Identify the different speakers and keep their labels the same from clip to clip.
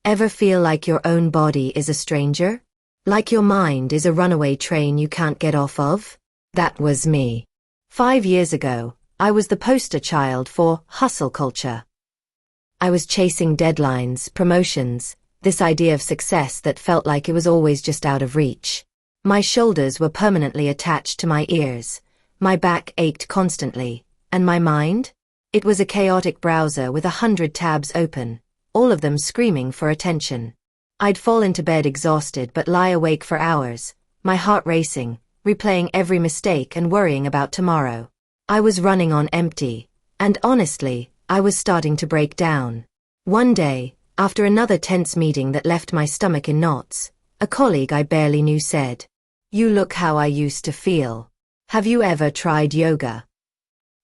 Speaker 1: Ever feel like your own body is a stranger? Like your mind is a runaway train you can't get off of? That was me. 5 years ago, I was the poster child for hustle culture. I was chasing deadlines, promotions, this idea of success that felt like it was always just out of reach. My shoulders were permanently attached to my ears, my back ached constantly, and my mind? It was a chaotic browser with 100 tabs open, all of them screaming for attention. I'd fall into bed exhausted but lie awake for hours, my heart racing, replaying every mistake and worrying about tomorrow. I was running on empty, and honestly, I was starting to break down. One day, after another tense meeting that left my stomach in knots, a colleague I barely knew said, "You look how I used to feel. Have you ever tried yoga?"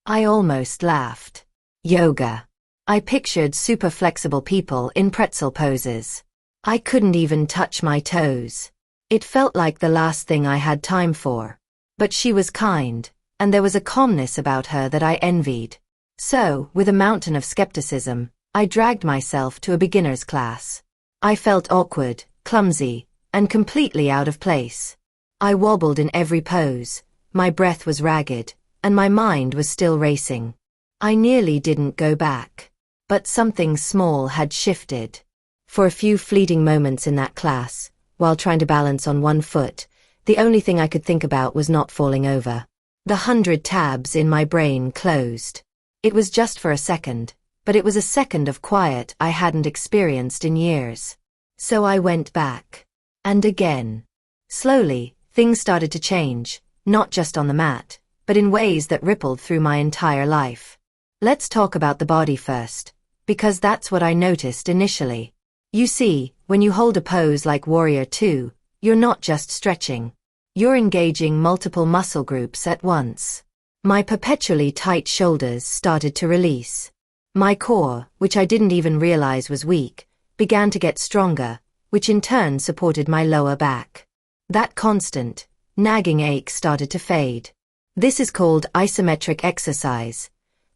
Speaker 1: I almost laughed. Yoga. I pictured super flexible people in pretzel poses. I couldn't even touch my toes. It felt like the last thing I had time for. But she was kind, and there was a calmness about her that I envied. So, with a mountain of skepticism, I dragged myself to a beginner's class. I felt awkward, clumsy, and completely out of place. I wobbled in every pose, my breath was ragged, and my mind was still racing. I nearly didn't go back. But something small had shifted. For a few fleeting moments in that class, while trying to balance on one foot, the only thing I could think about was not falling over. The 100 tabs in my brain closed. It was just for a second, but it was a second of quiet I hadn't experienced in years. So I went back. And again. Slowly, things started to change, not just on the mat, but in ways that rippled through my entire life. Let's talk about the body first, because that's what I noticed initially. You see, when you hold a pose like Warrior 2, you're not just stretching. You're engaging multiple muscle groups at once. My perpetually tight shoulders started to release. My core, which I didn't even realize was weak, began to get stronger, which in turn supported my lower back. That constant, nagging ache started to fade. This is called isometric exercise,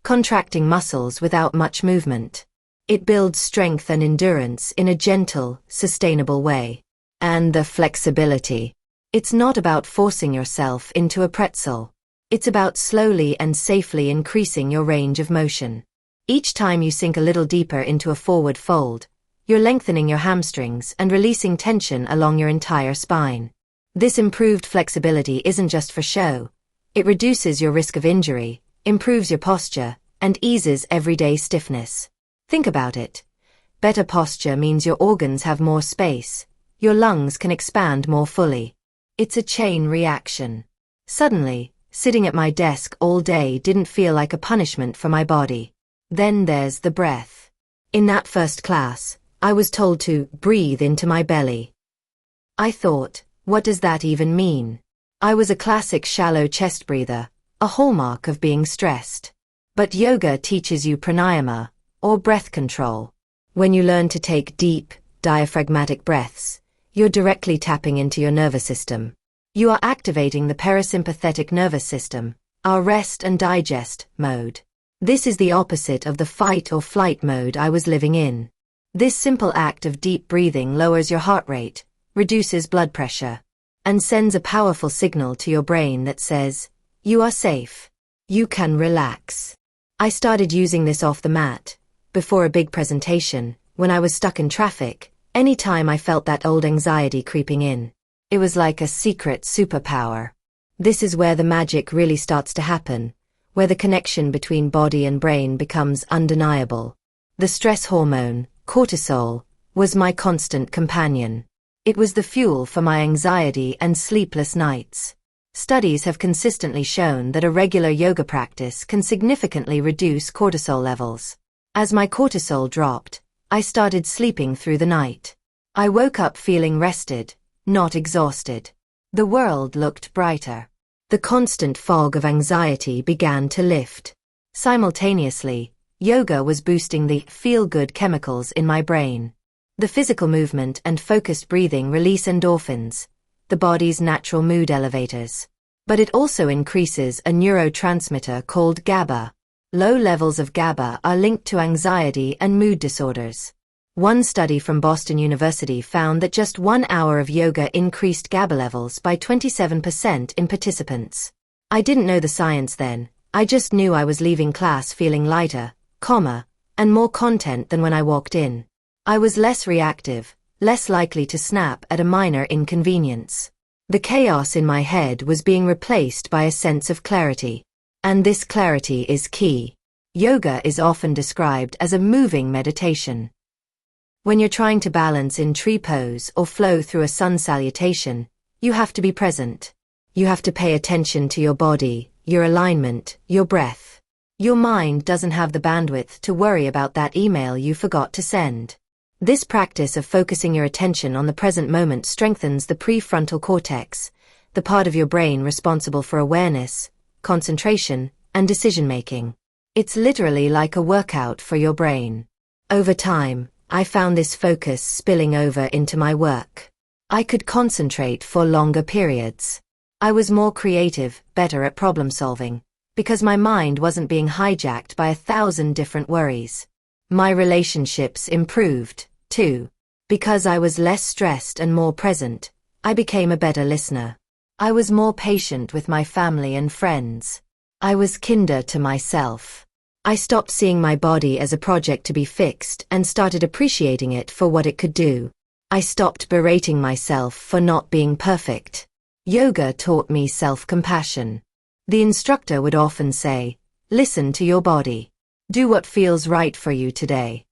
Speaker 1: contracting muscles without much movement. It builds strength and endurance in a gentle, sustainable way. And the flexibility. It's not about forcing yourself into a pretzel. It's about slowly and safely increasing your range of motion. Each time you sink a little deeper into a forward fold, you're lengthening your hamstrings and releasing tension along your entire spine. This improved flexibility isn't just for show. It reduces your risk of injury, improves your posture, and eases everyday stiffness. Think about it. Better posture means your organs have more space. Your lungs can expand more fully. It's a chain reaction. Suddenly, sitting at my desk all day didn't feel like a punishment for my body. Then there's the breath. In that first class, I was told to breathe into my belly. I thought, what does that even mean? I was a classic shallow chest breather, a hallmark of being stressed. But yoga teaches you pranayama, or breath control. When you learn to take deep, diaphragmatic breaths, you're directly tapping into your nervous system. You are activating the parasympathetic nervous system, our rest and digest mode. This is the opposite of the fight or flight mode I was living in. This simple act of deep breathing lowers your heart rate, reduces blood pressure, and sends a powerful signal to your brain that says, you are safe. You can relax. I started using this off the mat, before a big presentation, when I was stuck in traffic, anytime I felt that old anxiety creeping in. It was like a secret superpower. This is where the magic really starts to happen, where the connection between body and brain becomes undeniable. The stress hormone, cortisol, was my constant companion. It was the fuel for my anxiety and sleepless nights. Studies have consistently shown that a regular yoga practice can significantly reduce cortisol levels. As my cortisol dropped, I started sleeping through the night. I woke up feeling rested, not exhausted. The world looked brighter. The constant fog of anxiety began to lift. Simultaneously, yoga was boosting the feel-good chemicals in my brain. The physical movement and focused breathing release endorphins, the body's natural mood elevators. But it also increases a neurotransmitter called GABA. Low levels of GABA are linked to anxiety and mood disorders. One study from Boston University found that just 1 hour of yoga increased GABA levels by 27% in participants. I didn't know the science then, I just knew I was leaving class feeling lighter, calmer, and more content than when I walked in. I was less reactive, less likely to snap at a minor inconvenience. The chaos in my head was being replaced by a sense of clarity. And this clarity is key. Yoga is often described as a moving meditation. When you're trying to balance in tree pose or flow through a sun salutation, you have to be present. You have to pay attention to your body, your alignment, your breath. Your mind doesn't have the bandwidth to worry about that email you forgot to send. This practice of focusing your attention on the present moment strengthens the prefrontal cortex, the part of your brain responsible for awareness, concentration, and decision-making. It's literally like a workout for your brain. Over time, I found this focus spilling over into my work. I could concentrate for longer periods. I was more creative, better at problem solving, because my mind wasn't being hijacked by 1,000 different worries. My relationships improved, too. Because I was less stressed and more present, I became a better listener. I was more patient with my family and friends. I was kinder to myself. I stopped seeing my body as a project to be fixed and started appreciating it for what it could do. I stopped berating myself for not being perfect. Yoga taught me self-compassion. The instructor would often say, "Listen to your body. Do what feels right for you today."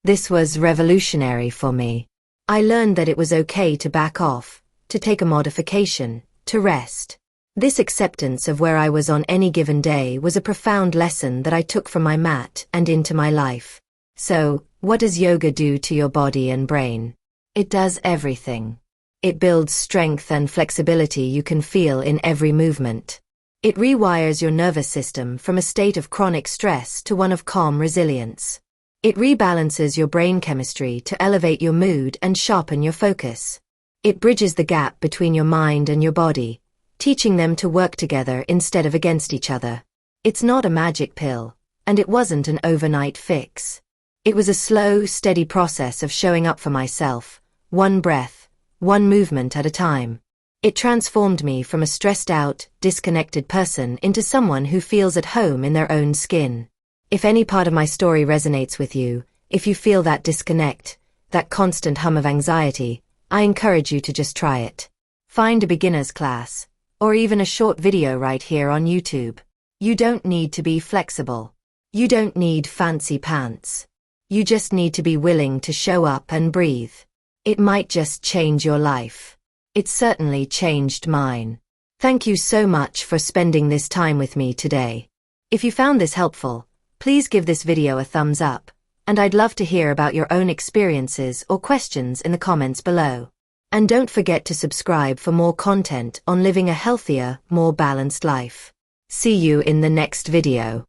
Speaker 1: This was revolutionary for me. I learned that it was okay to back off, to take a modification, to rest. This acceptance of where I was on any given day was a profound lesson that I took from my mat and into my life. So, what does yoga do to your body and brain? It does everything. It builds strength and flexibility you can feel in every movement. It rewires your nervous system from a state of chronic stress to one of calm resilience. It rebalances your brain chemistry to elevate your mood and sharpen your focus. It bridges the gap between your mind and your body, teaching them to work together instead of against each other. It's not a magic pill, and it wasn't an overnight fix. It was a slow, steady process of showing up for myself, one breath, one movement at a time. It transformed me from a stressed-out, disconnected person into someone who feels at home in their own skin. If any part of my story resonates with you, if you feel that disconnect, that constant hum of anxiety, I encourage you to just try it. Find a beginner's class, or even a short video right here on YouTube. You don't need to be flexible. You don't need fancy pants. You just need to be willing to show up and breathe. It might just change your life. It certainly changed mine. Thank you so much for spending this time with me today. If you found this helpful, please give this video a thumbs up, and I'd love to hear about your own experiences or questions in the comments below. And don't forget to subscribe for more content on living a healthier, more balanced life. See you in the next video.